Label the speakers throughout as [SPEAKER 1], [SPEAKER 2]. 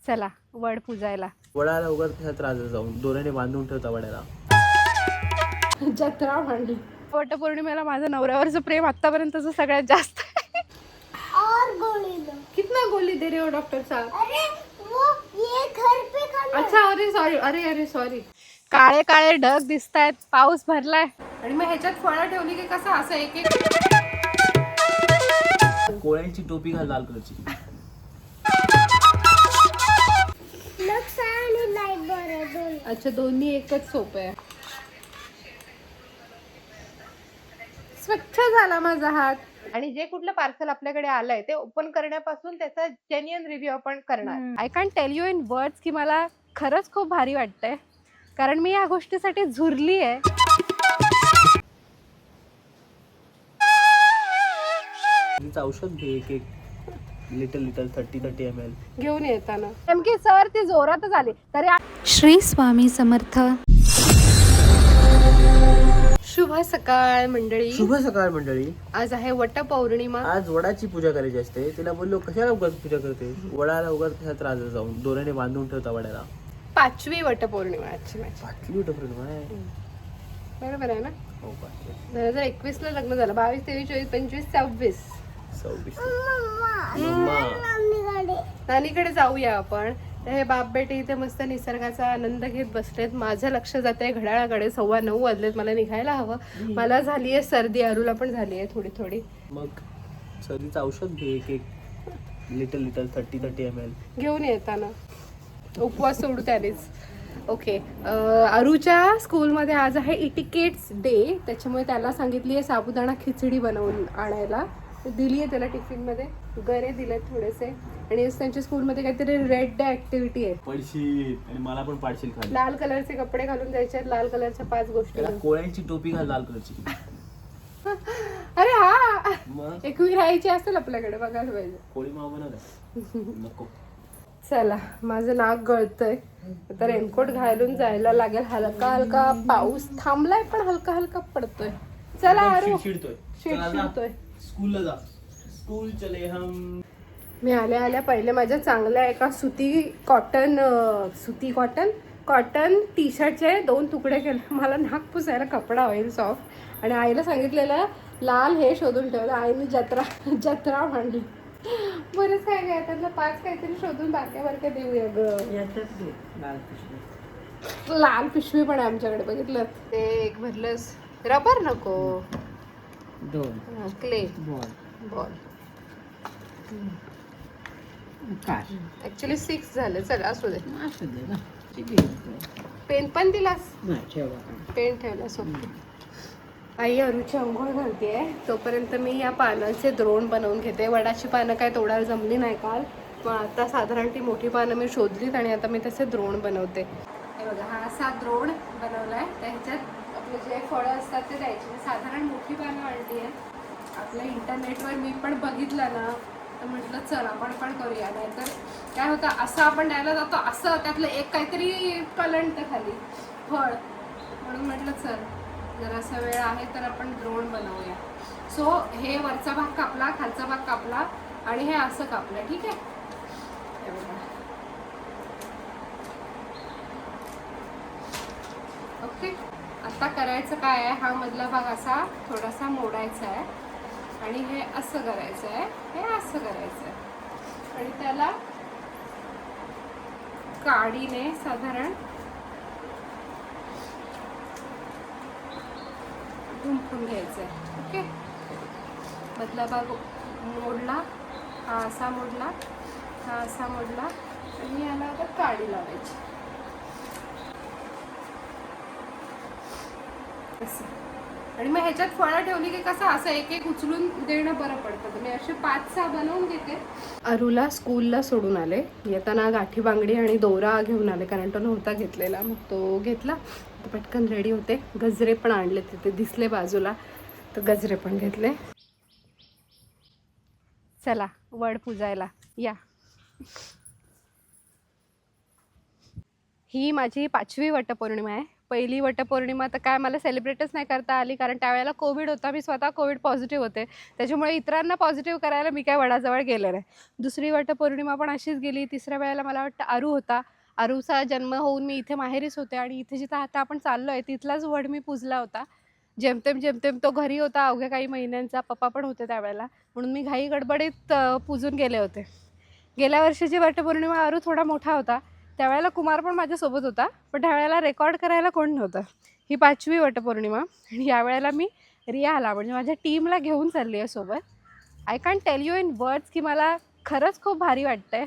[SPEAKER 1] चला वड पूजायला.
[SPEAKER 2] वडाला उगाच त्रास जाऊन दोऱ्याने बांधून ठेवता वड्याला.
[SPEAKER 1] जत्रा मांडली. वटपौर्णिमेला माझं नवऱ्यावरचं प्रेम आतापर्यंतचं सगळ्यात जास्त आहे.
[SPEAKER 3] और गोली दो।
[SPEAKER 1] कितना गोली दे रहे हो डॉक्टर साहब?
[SPEAKER 3] अरे वो ये घर पे खाना।
[SPEAKER 1] अच्छा अरे सॉरी, अरे सॉरी. काळे काळे ढग दिसतायत, पाऊस भरलाय आणि मग ह्याच्यात फळं ठेवली की कसं असं एक एक.
[SPEAKER 2] कोळ्यांची टोपी घाल लाल कलरची.
[SPEAKER 3] लक्स आणि लाईट बरं दोन।
[SPEAKER 1] अच्छा दोन्ही एकच सोपं आहे. स्वच्छ झाला माझा हात. आणि जे कुठलं पार्सल आपल्याकडे आलंय ते ओपन करण्यापासून त्याचा जेन्युइन रिव्ह्यू आपण करणार. I can tell you in words की मला खरंच खूप भारी वाटतंय, कारण मी या गोष्टीसाठी झुरली आहे.
[SPEAKER 2] तिचं औषध घे एक एक लिटल 30 ml
[SPEAKER 1] घेऊन येताना नेमकी सर ती जोरातच आली तरी.
[SPEAKER 4] श्री स्वामी समर्थ.
[SPEAKER 1] शुभ सकाळ मंडळी.
[SPEAKER 2] शुभ सकाळ मंडळी.
[SPEAKER 1] आज आहे वटपौर्णिमा.
[SPEAKER 2] आज वडाची पूजा करायची असते. तिला बोललो कशाला उगाच पूजा करते, वडाला उगाच त्रास जाऊन दोऱ्याने बांधून ठेवता वड्याला.
[SPEAKER 1] 5वी वटपौर्णिमा आजची माझी.
[SPEAKER 2] 5वी वटपौर्णिमा आहे.
[SPEAKER 1] बरोबर आहे ना?
[SPEAKER 2] हो 5वी.
[SPEAKER 1] 2021 ला लग्न झालं. 22, 23, 24, 25,
[SPEAKER 2] 26.
[SPEAKER 3] मम्मा गाडी।
[SPEAKER 1] नानीकडे जाऊया आपण. तर हे बाप बेटे इथे मस्त निसर्गाचा आनंद घेत बसलेत. माझं लक्ष जात आहे घड्याळाकडे. 9:15 वाजलेत. मला निघायला हवं. मला झाली आहे सर्दी, अरुला पण झाली आहे थोडी थोडी.
[SPEAKER 2] मग सर्दीचं औषध घे एक एक लिटल 30 ml
[SPEAKER 1] घेऊन येताना. उपवास सोडू त्यानेच. ओके. अरुच्या स्कूलमध्ये आज आहे इटिकेट्स डे, त्याच्यामुळे त्याला सांगितली आहे साबुदाणा खिचडी बनवून आणायला. दिली आहे त्याला टिफिनमध्ये. गरे दिलेत थोडेसे. आणि त्यांच्या स्कूलमध्ये काहीतरी रेड डे ऍक्टिव्हिटी आहे.
[SPEAKER 2] पडशील आणि मला पण पाडशील खाली.
[SPEAKER 1] लाल कलरचे कपडे घालून जायचे. लाल कलरच्या 5 गोष्टी.
[SPEAKER 2] त्याला कोळ्यांची टोपी घाल लाल कलरची.
[SPEAKER 1] अरे हा
[SPEAKER 2] मग
[SPEAKER 1] एक राहायची असेल आपल्याकडे, बघायला पाहिजे.
[SPEAKER 2] कोळी माव बनवलं नको.
[SPEAKER 1] चला माझं नाक गळतंय. आता रेनकोट घालून जायला लागेल. हलका हलका पाऊस थांबलाय पण हलका हलका पडतोय. चला अरे शिडतोय.
[SPEAKER 2] स्कूलला जा. स्कूल चले हम.
[SPEAKER 1] मी आल्या आल्या पहिले माझ्या चांगल्या एका सुती कॉटन टी शर्टचे 2 तुकडे केले. मला नाक पुसायला कपडा होईल सॉफ्ट. आणि आईला सांगितलेलं लाल हे शोधून ठेवलं. आईने जत्रा मांडली. बरेच काय काय त्यातलं 5 काहीतरी शोधून बारक्या देऊया ग. लाल पिशवी पण आहे आमच्याकडे. बघितलं ते एक भरलंस. रबर नको. 2 क्ले बॉल. ऍक्च्युली 6 झाले. चल असू दे. पेन पण दिलास? पेन ठेवला सोबत. आई अरुची अंघोळ घालतेय. तोपर्यंत मी या पानाचे द्रोण बनवून घेते. वडाची पानं काय तोडायला जमली नाही काल, मग आता साधारण ती मोठी पानं मी शोधलीत आणि आता मी तसे द्रोण बनवते. हे बघा हा असा द्रोण बनवलाय. त्याच्यात आपले जे फळं असतात ते द्यायचे. मी साधारण मोठी पानं आणली आहेत. आपल्या इंटरनेटवर मी पण बघितलं ना, तर म्हटलं चल आपण पण करूया. नाहीतर काय होतं असं आपण द्यायला जातो, असं त्यातलं एक काहीतरी कलंट खाली फळ. म्हणून म्हटलं चल जरासा वेळ आहे तर आपण द्रोण बनवूया. सो हे वरचा भाग कापला, खालचा भाग कापला आणि हे असं कापलं. ठीक आहे. हे बघा. ओके. आता करायचं काय आहे, हा मधला भाग असा थोडासा मोडायचा आहे आणि हे असं करायचं आहे, हे असं करायचं आहे आणि त्याला काडीने साधारण गुंफून घ्यायचं आहे. ओके. मधला भाग मोडला, हा असा मोडला, हा असा मोडला आणि याला आता काडी लावायची. असं. आणि मग ह्याच्यात फळं ठेवली की कसं असं एक एक उचलून देणं बरं पडतं. तर मी असे 5-6 बनवून घेते. अरुला स्कूलला सोडून आले. येताना गाठी बांगडी आणि दोरा घेऊन आले, कारण तो नव्हता घेतलेला. मग तो घेतला. पटकन रेडी होते. गजरे पण आणले, तिथे दिसले बाजूला, तर गजरे पण घेतले. चला वड पूजायला या. ही माझी 5वी वटपौर्णिमा आहे. पहिली वटपौर्णिमा तर काय मला सेलिब्रेटच नाही करता आली, कारण त्यावेळेला कोविड होता. मी स्वतः कोविड पॉझिटिव्ह होते, त्याच्यामुळे इतरांना पॉझिटिव्ह करायला मी काय वडाजवळ गेले नाही. दुसरी वटपौर्णिमा पण अशीच गेली. तिसऱ्या वेळेला मला वाटतं आरू होता. आरूचा जन्म होऊन मी इथे माहेरीच होते आणि इथे जिथं आता आपण चाललो आहे तिथलाच वड मी पूजला होता. जेमतेम तो घरी होता अवघ्या काही महिन्यांचा. पप्पा पण होते त्यावेळेला, म्हणून मी घाई गडबडीत पूजून गेले होते. गेल्या वर्षीची वटपौर्णिमा आरू थोडा मोठा होता, त्यावेळेला कुमार पण माझ्यासोबत होता, पण त्यावेळेला रेकॉर्ड करायला कोण नव्हतं. ही 5वी वटपौर्णिमा आणि यावेळेला मी रियाला म्हणजे माझ्या टीमला घेऊन चालली आहे सोबत. I can't tell you in words की मला खरंच खूप भारी वाटतं आहे,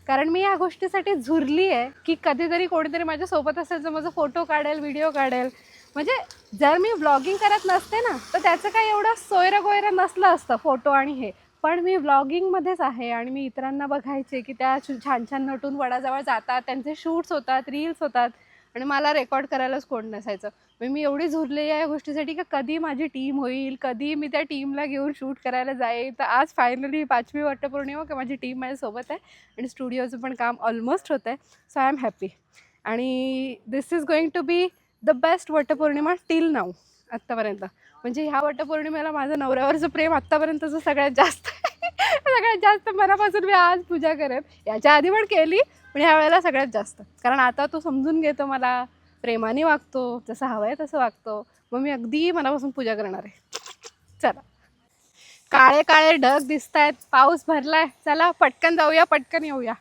[SPEAKER 1] कारण मी या गोष्टीसाठी झुरली आहे की कधीतरी कोणीतरी माझ्यासोबत असेल तर माझा फोटो काढेल, व्हिडिओ काढेल. म्हणजे जर मी व्लॉगिंग करत नसते ना तर त्याचं काही एवढं सोयरं नसलं असतं फोटो आणि हे, पण मी व्लॉगिंगमध्येच आहे आणि मी इतरांना बघायचे की त्या छान छान नटून वडाजवळ जातात, त्यांचे शूट्स होतात, रील्स होतात आणि मला रेकॉर्ड करायलाच कोण नसायचं. मी एवढी झुरली आहे या गोष्टीसाठी की कधी माझी टीम होईल, कधी मी त्या टीमला घेऊन शूट करायला जाईल. तर आज फायनली 5वी वटपौर्णिमा की माझी टीम माझ्यासोबत आहे आणि स्टुडिओचं पण काम ऑलमोस्ट होतं आहे. सो आय एम हॅपी आणि this is going to be the best Vatpurnima till now आत्तापर्यंत. म्हणजे ह्या वटपौर्णिमेला माझं नवऱ्यावरचं प्रेम आत्तापर्यंतचं सगळ्यात जास्त सगळ्यात जास्त मनापासून मी आज पूजा करेन. याच्या आधी पण केली, पण ह्या वेळेला सगळ्यात जास्त, कारण आता तो समजून घेतो मला, प्रेमाने वागतो, जसं हवं आहे तसं वागतो. मग मी अगदी मनापासून पूजा करणार आहे. चला, काळे काळे ढग दिसत आहेत, पाऊस भरलाय. चला पटकन जाऊया, पटकन येऊया.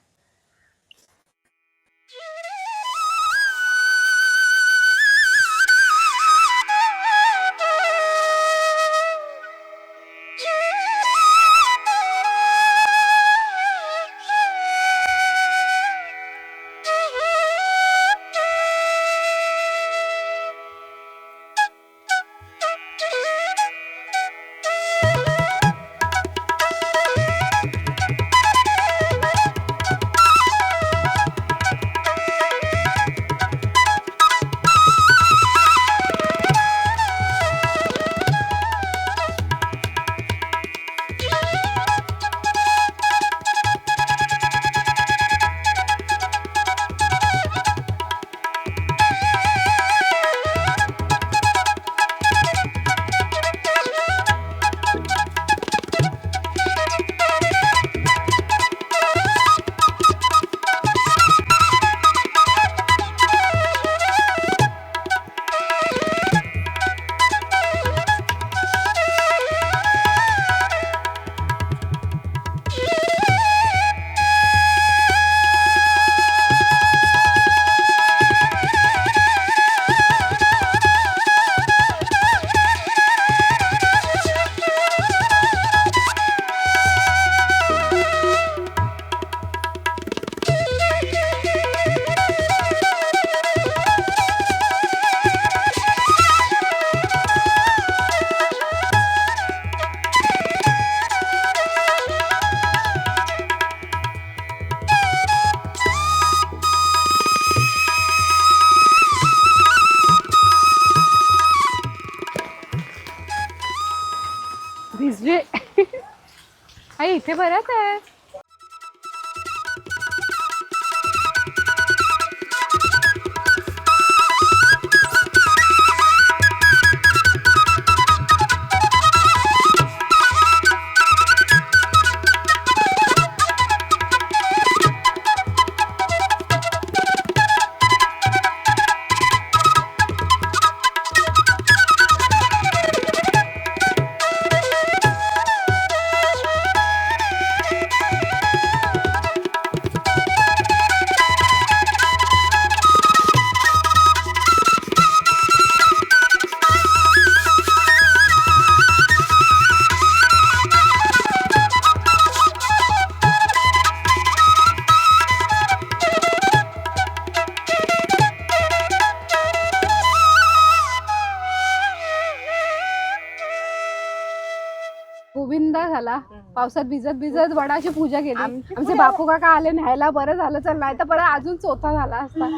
[SPEAKER 1] भिजले आई, इथे बरंच आहे. गोविंदा झाला. पावसात भिजत भिजत वडाची पूजा केली. आमचे बापू काका आले न्यायला, बरं झालं. चल, नाही तर परत अजून चौथा झाला असता.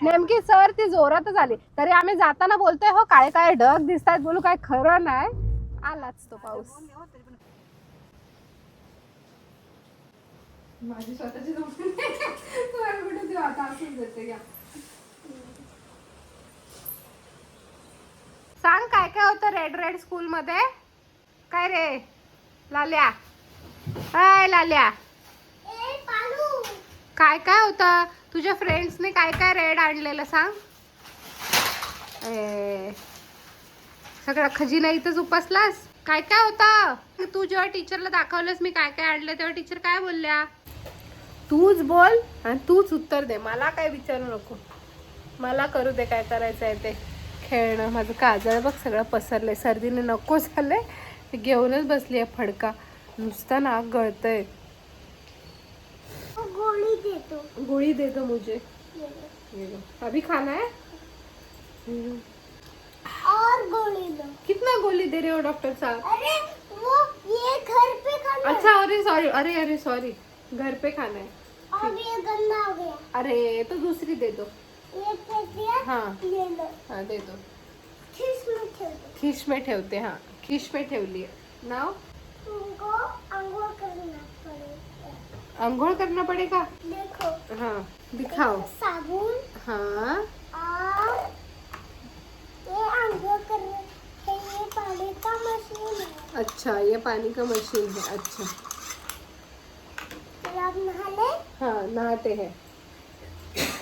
[SPEAKER 1] नेमकी सर ती जोरातच आली, तरी आम्ही जाताना बोलतोय हो काळे काळे ढग दिसतात, बोलू काय खरं नाही. आलाच तो पाऊस. माझी स्वतःची आता असंच देते. होतं रेड रेड स्कूल मध्ये? काय रे लाल्या? हाय लाल्या,
[SPEAKER 3] ए पालू
[SPEAKER 1] काय काय होतं? तुझ्या फ्रेंड्सने काय काय रेड आणलेलं सांग. सगळा खजिना इथंच उपसलास. काय काय होतं? तू जेव्हा टीचरला दाखवलंस मी काय काय आणलं तेव्हा टीचर काय बोलल्या? तूच बोल आणि तूच उत्तर दे, मला काय विचारू नको. मला करू दे काय करायचं आहे ते. खेळणं माझं काजळ बघ सगळं पसरलंय, सर्दीने नको झालंय. घेऊनच बसली आहे फडका, नुसता नाक गळतंय.
[SPEAKER 3] गोळी देतो.
[SPEAKER 1] गोळी दे दो मुझे. अभी खाना है?
[SPEAKER 3] और गोली दो.
[SPEAKER 1] कितना गोली दे रहे हो डॉक्टर साहब?
[SPEAKER 3] अरे वो ये घर पे खाना है.
[SPEAKER 1] अच्छा अरे सॉरी, अरे सॉरी, घर पे खाना है.
[SPEAKER 3] अब ये गंदा हो गया.
[SPEAKER 1] अरे तो दूसरी दे दो.
[SPEAKER 3] ये फेंक दिया.
[SPEAKER 1] हाँ
[SPEAKER 3] ये लो.
[SPEAKER 1] हाँ दे दो.
[SPEAKER 3] खीस में खेल दो.
[SPEAKER 1] खिश में ठेवते. हाँ खिश में ठेवली आहे नाव.
[SPEAKER 3] तुमको अंघोळ करना पड़ेगा.
[SPEAKER 1] अंघोळ करना पड़ेगा.
[SPEAKER 3] देखो
[SPEAKER 1] हाँ दिखाओ.
[SPEAKER 3] साबुन
[SPEAKER 1] हाँ
[SPEAKER 3] और ये अंघोळ करने के लिए पानी का मशीन है.
[SPEAKER 1] अच्छा ये पानी का मशीन है. अच्छा
[SPEAKER 3] फिर आप नहाले.
[SPEAKER 1] हाँ नहाते हैं.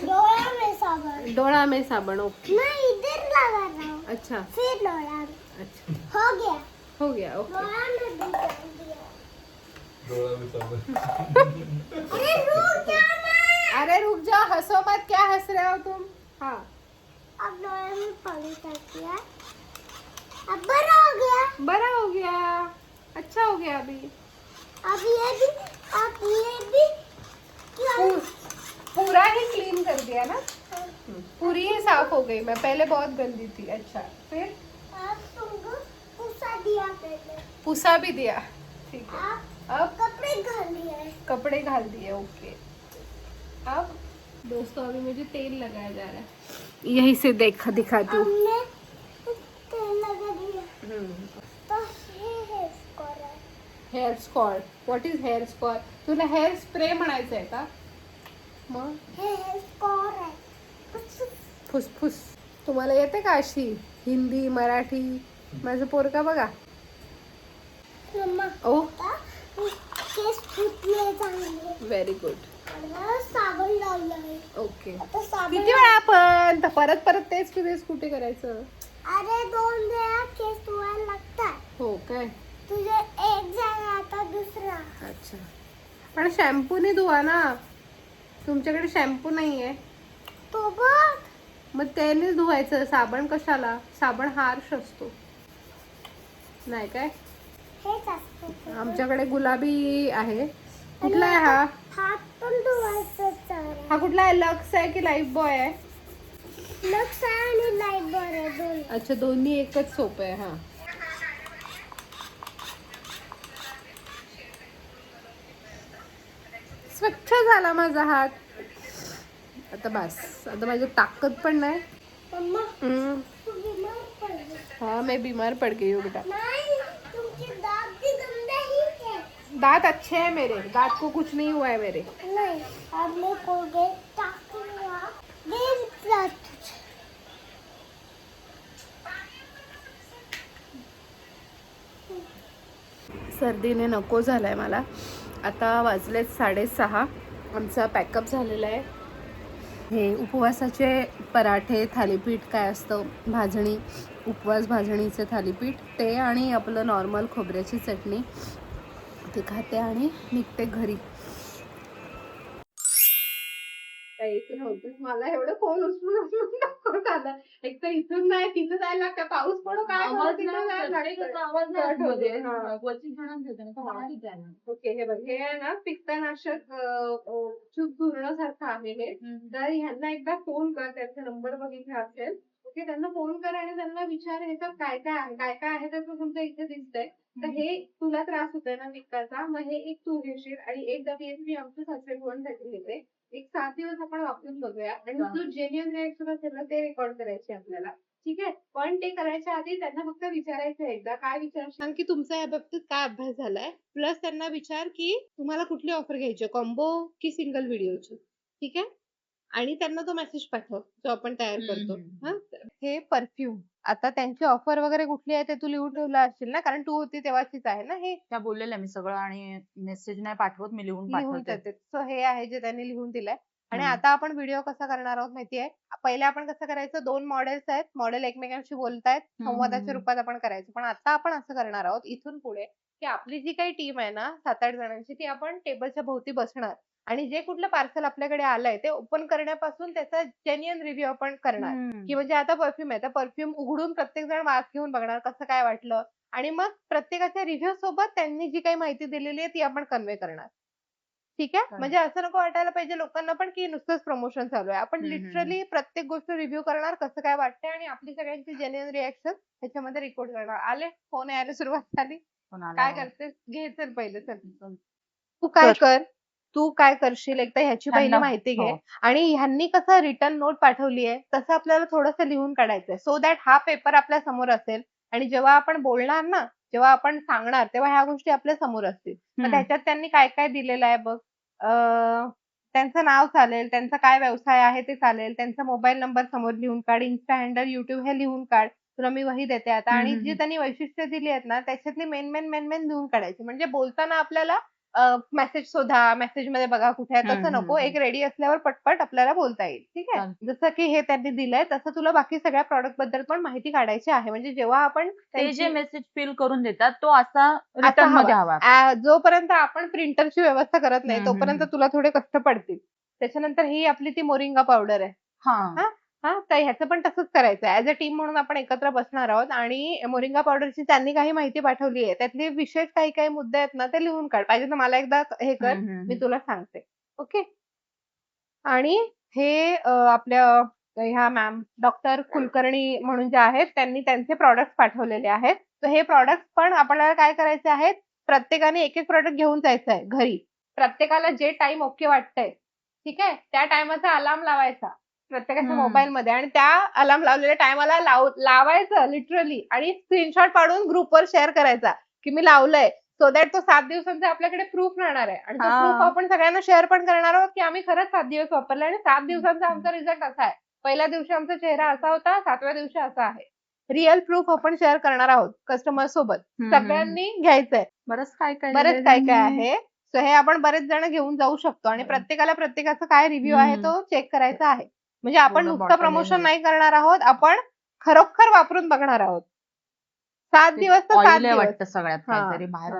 [SPEAKER 3] डोरा में साबुन.
[SPEAKER 1] डोळा में साबण. ओके.
[SPEAKER 3] मैं इधर लगा रहा हूँ.
[SPEAKER 1] अच्छा
[SPEAKER 3] फिर डोरा में.
[SPEAKER 1] अच्छा
[SPEAKER 3] हो गया.
[SPEAKER 1] हो गया. ओके.
[SPEAKER 3] डोरा में भी डाल दिया. अरे रुक जाओ ना.
[SPEAKER 1] अरे रुक जाओ, हंसो मत. क्या हंस रहे हो तुम? हाँ
[SPEAKER 3] अब डोरा में पानी डाल दिया. अब बड़ा हो गया.
[SPEAKER 1] बड़ा हो गया. अच्छा हो गया अभी.
[SPEAKER 3] अब ये भी
[SPEAKER 1] पूरा ही क्लीन कर दिया ना. पूरी ही साफ हो गई. मैं पहले बहुत गंदी थी. अच्छा फिर
[SPEAKER 3] अब तुमको पुसा दिया पहले.
[SPEAKER 1] पुसा भी दिया. ठीक है. अब
[SPEAKER 3] कपड़े घाल दिए.
[SPEAKER 1] कपड़े घाल दिए. ओके. अब दोस्तों अभी मुझे तेल लगाया जा रहा है. यही से दिखाती हूँ.
[SPEAKER 3] हमने तेल लगा दिया. तो ये है स्कोर है.
[SPEAKER 1] हेअर स्कॉल. व्हॉट इज हेअर स्कॉल? तुला हेअर स्प्रे म्हणायचं आहे का? मग
[SPEAKER 3] हे स्कोर है.
[SPEAKER 1] फुसफुस. तुम्हाला येते का अशी हिंदी मराठी? माझं पोरका बघा.
[SPEAKER 3] मम्मा
[SPEAKER 1] ओ
[SPEAKER 3] केस फुटले चांगले.
[SPEAKER 1] Very good.
[SPEAKER 3] मला साबण लावलंय.
[SPEAKER 1] ओके.
[SPEAKER 3] आता साबण.
[SPEAKER 1] किती वेळा आपण परत तेच कुठे करायचं?
[SPEAKER 3] अरे 2 वेळा केस धुवायला लागतात.
[SPEAKER 1] हो काय?
[SPEAKER 3] तुझे एक झाला आता दुसरा.
[SPEAKER 1] अच्छा पण शॅम्पूने धुवा ना. तुमच्याकडे शॅम्पू नाही आहे.
[SPEAKER 3] तो बघ.
[SPEAKER 1] मग त्याने धुवायचं. साबण कशाला? साबण हार्श असतो नाही काय?
[SPEAKER 3] हेच असतं.
[SPEAKER 1] आमच्याकडे गुलाबी आहे. कुठला आहे हा?
[SPEAKER 3] हात पण धुवायचं चालेल.
[SPEAKER 1] हा कुठला आहे? लक्स आहे की लाईफ बॉय आहे?
[SPEAKER 3] लक्स आणि लाईट बरं दोन.
[SPEAKER 1] अच्छा दोन्ही एकच सोप आहे. हा स्वच्छ झाला माझा हात. आता बस. आता माझी ताकद पण नाही.
[SPEAKER 3] मम्मा तू बीमार पडली.
[SPEAKER 1] हाँ मैं बीमार पड़ गई हूँ बेटा.
[SPEAKER 3] नाही तुमचे दात भी गंदे ही है.
[SPEAKER 1] दांत अच्छे हैं मेरे. दांत को कुछ नहीं हुआ है मेरे.
[SPEAKER 3] नाही आपने कोलगेट टाकूया. देर रात.
[SPEAKER 1] सर्दीने नको झालाय मला. आता वाजलेत 6:30. आमचा पॅकअप झालेला आहे. हे उपवासाचे पराठे थालीपीठ काय असतं भाजणी, उपवास भाजणीचे थालीपीठ ते आणि आपलं नॉर्मल खोबऱ्याची चटणी ते खाते आणि निघते घरी. मला एवढं फोन उचलून दाखवत आलं. एक तर इथून नाही तिथं जायला लागतं. पाऊस पडो काय ओके. हे बघ हे आहे ना पित्तनाशक चूक धुरण्यासारखं आहे हे. तर ह्यांना एकदा फोन कर. त्यांचा नंबर बघितला असेल. ओके त्यांना फोन कर आणि त्यांना विचार ह्याच्यात काय काय आहे त्याचं तुमचं इथे दिसतंय. तर हे तुला त्रास होतोय ना पित्ताचा. मग हे एक तू घेशील आणि एक मी आमच्या सासरे साठी घेते. एक 7 दिवस आपण वापरून बघूया आणि जो जेन्युइन रिएक्शन असेल ना ते रेकॉर्ड करायचे आपल्याला. ठीक आहे. पण ते करायच्या आधी त्यांना फक्त विचारायचं एकदा. काय विचारशील की तुमचा या बाबतीत काय अभ्यास झालाय. प्लस त्यांना विचार की तुम्हाला कुठली ऑफर घ्यायची, कॉम्बो की सिंगल व्हिडिओची. ठीक आहे. आणि त्यांना तो मेसेज पाठव जो आपण तयार करतो. हा हे परफ्यूम आता त्यांची ऑफर वगैरे कुठली आहे ते तू लिहून ठेवलं असशील ना, कारण तू होती तेव्हाचीच आहे ना हे.
[SPEAKER 5] त्या बोललेल्या मी सगळं, आणि मेसेज नाही पाठवत, मी लिहून
[SPEAKER 1] लिहून
[SPEAKER 5] पाठवते.
[SPEAKER 1] देते. सो हे आहे जे त्यांनी लिहून दिलंय. आणि
[SPEAKER 5] हम्म.
[SPEAKER 1] आता आपण व्हिडिओ कसा करणार आहोत माहितीये, पहिले आपण कसं करायचं, 2 मॉडेल्स आहेत, मॉडेल एकमेकांशी बोलतायत, संवादाच्या रूपात आपण करायचं. पण आता आपण असं करणार आहोत इथून पुढे, की आपली जी काही टीम आहे ना 7-8 जणांची, ती आपण टेबलच्या भोवती बसणार आणि जे कुठलं पार्सल आपल्याकडे आलंय ते ओपन करण्यापासून त्याचा जेन्युइन रिव्ह्यू आपण करणार. की म्हणजे आता परफ्यूम आहे, तर परफ्यूम उघडून प्रत्येक जण वास घेऊन बघणार कसं काय वाटलं, आणि मग प्रत्येकाच्या रिव्ह्यू सोबत त्यांनी जी काही माहिती दिलेली आहे ती आपण कन्वे करणार. ठीक आहे. म्हणजे असं नको वाटायला पाहिजे लोकांना पण की नुसतंच प्रमोशन चालू आहे. आपण लिटरली प्रत्येक गोष्ट रिव्ह्यू करणार, कसं काय वाटतंय, आणि आपली सगळ्यांची जेन्युइन रिएक्शन त्याच्यामध्ये रेकॉर्ड करणार. आले फोन यायला सुरुवात झाली. काय करतेस, घे चल पहिले, चल तू काय कर, तू काय करशील एकदा ह्याची पहिली माहिती घे. आणि ह्यांनी कसं रिटर्न नोट पाठवली आहे तसं आपल्याला थोडंसं लिहून काढायचंय, सो दॅट हा पेपर आपल्या समोर असेल आणि जेव्हा आपण बोलणार ना, जेव्हा आपण सांगणार तेव्हा ह्या गोष्टी आपल्या समोर असतील. तर त्याच्यात त्यांनी काय काय दिलेलं आहे बघ. त्यांचं नाव चालेल, त्यांचा काय व्यवसाय आहे ते चालेल, त्यांचा मोबाईल नंबर समोर लिहून काढ, इन्स्टा हँडल, युट्यूब हे लिहून काढ. तुला मी वही देते आता. आणि जी त्यांनी वैशिष्ट्य दिली आहेत ना त्याच्यातली मेन लिहून काढायची. म्हणजे बोलताना आपल्याला मेसेज शोधा, मेसेज मध्ये बघा कुठे आहे, तसं नको. एक रेडी असल्यावर पटपट आपल्याला बोलता येईल. ठीक आहे. जसं की हे त्यांनी दिलंय तसं तुला बाकी सगळ्या प्रॉडक्ट बद्दल पण माहिती काढायची आहे. म्हणजे जेव्हा आपण
[SPEAKER 5] ते जे मेसेज फिल करून देतात तो असा रिटर्न मध्ये हवा.
[SPEAKER 1] जोपर्यंत आपण प्रिंटरची व्यवस्था करत नाही तोपर्यंत तुला थोडे कष्ट पडतील. त्याच्यानंतर ही आपली ती मोरिंगा पावडर आहे. हा, तर ह्याचं पण तसंच करायचं. ऍज अ टीम म्हणून आपण एकत्र बसणार आहोत आणि मोरिंगा पावडरची त्यांनी काही माहिती पाठवली आहे, त्यातले विशेष काही मुद्दे आहेत ना ते लिहून काढ. पाहिजे तर मला एकदा हे कर, मी तुला सांगते. ओके. आणि हे आपल्या ह्या मॅम डॉक्टर कुलकर्णी म्हणून जे आहेत त्यांनी त्यांचे प्रॉडक्ट पाठवलेले आहेत. तर हे प्रॉडक्ट पण आपल्याला काय करायचे आहेत, प्रत्येकाने एक प्रॉडक्ट घेऊन जायचं आहे घरी. प्रत्येकाला जे टाइम ओके वाटतंय, ठीक आहे, त्या टायमाचा अलार्म लावायचा प्रत्येकाच्या मोबाईल मध्ये, आणि त्या अलार्म लावलेल्या टायमाला लावायचं लिटरली, आणि स्क्रीनशॉट काढून ग्रुपवर शेअर करायचा की मी लावलंय, सो दॅट तो 7 दिवसांचा आपल्याकडे प्रूफ राहणार आहे. आणि तो प्रूफ आपण सगळ्यांना शेअर पण करणार आहोत की आम्ही खरंच 7 दिवस वापरले आणि 7 दिवसांचा आमचा रिझल्ट असा आहे. पहिल्या दिवशी आमचा चेहरा असा होता, 7व्या दिवशी असा आहे. रिअल प्रूफ आपण शेअर करणार आहोत कस्टमर सोबत. सगळ्यांनी घ्यायचंय.
[SPEAKER 5] बरंच काय
[SPEAKER 1] काय आहे. सो हे आपण बरेच जण घेऊन जाऊ शकतो आणि प्रत्येकाला प्रत्येकाचा काय रिव्ह्यू आहे तो चेक करायचा आहे. म्हणजे आपण नुसतं प्रमोशन नाही करणार आहोत, आपण खरोखर वापरून बघणार आहोत. 7 दिवस तर 7 दिवस
[SPEAKER 5] वाटतं सगळ्यात काहीतरी बाहेर.